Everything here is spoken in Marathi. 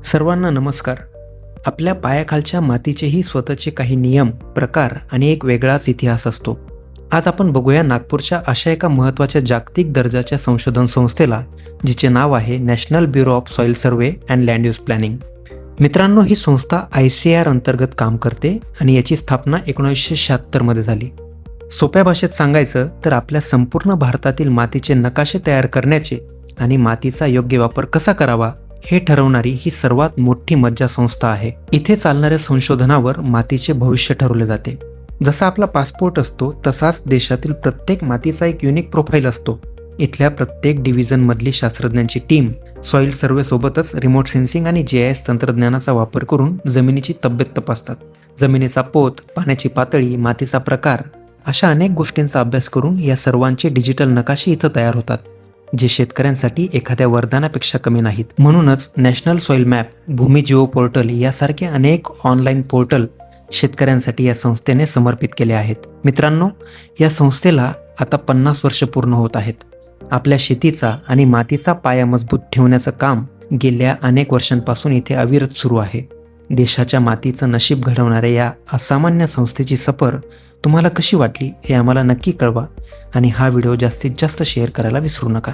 सर्वांना नमस्कार. आपल्या पायाखालच्या मातीचेही स्वतःचे काही नियम, प्रकार आणि एक वेगळाच इतिहास असतो. आज आपण बघूया नागपूरच्या अशा एका महत्त्वाच्या जागतिक दर्जाच्या संशोधन संस्थेला, जिचे नाव आहे national bureau of soil survey and land use planning. मित्रांनो, ही संस्था ICAR अंतर्गत काम करते आणि याची स्थापना 1976 मध्ये झाली. सोप्या भाषेत सांगायचं तर आपल्या संपूर्ण भारतातील मातीचे नकाशे तयार करण्याचे आणि मातीचा योग्य वापर कसा करावा हे ठरवणारी ही सर्वात मोठी मज्जा संस्था आहे. इथे चालणाऱ्या संशोधनावर मातीचे भविष्य ठरवले जाते. जसा आपला पासपोर्ट असतो तसाच देशातील प्रत्येक मातीचा एक युनिक प्रोफाईल असतो. इथल्या प्रत्येक डिव्हिजनमधली शास्त्रज्ञांची टीम सॉइल सर्वे सोबतच रिमोट सेन्सिंग आणि GIS तंत्रज्ञानाचा वापर करून जमिनीची तब्येत तपासतात. जमिनीचा पोत, पाण्याची पातळी, मातीचा प्रकार अशा अनेक गोष्टींचा अभ्यास करून या सर्वांचे डिजिटल नकाशे इथं तयार होतात, जे शेतकऱ्यांसाठी एखाद्या वरदानापेक्षा कमी नाहीत. म्हणूनच नॅशनल सॉइल मॅप, भूमी जिओ पोर्टल यासारखे अनेक ऑनलाईन पोर्टल शेतकऱ्यांसाठी या संस्थेने समर्पित केले आहेत. मित्रांनो, या संस्थेला आता 50 वर्ष पूर्ण होत आहेत. आपल्या शेतीचा आणि मातीचा पाया मजबूत ठेवण्याचं काम गेल्या अनेक वर्षांपासून इथे अविरत सुरू आहे. देशाच्या मातीचं नशीब घडवणाऱ्या या असामान्य संस्थेची सफर तुम्हाला कशी वाटली हे आम्हाला नक्की कळवा आणि हा व्हिडिओ जास्तीत जास्त शेअर करायला विसरू नका.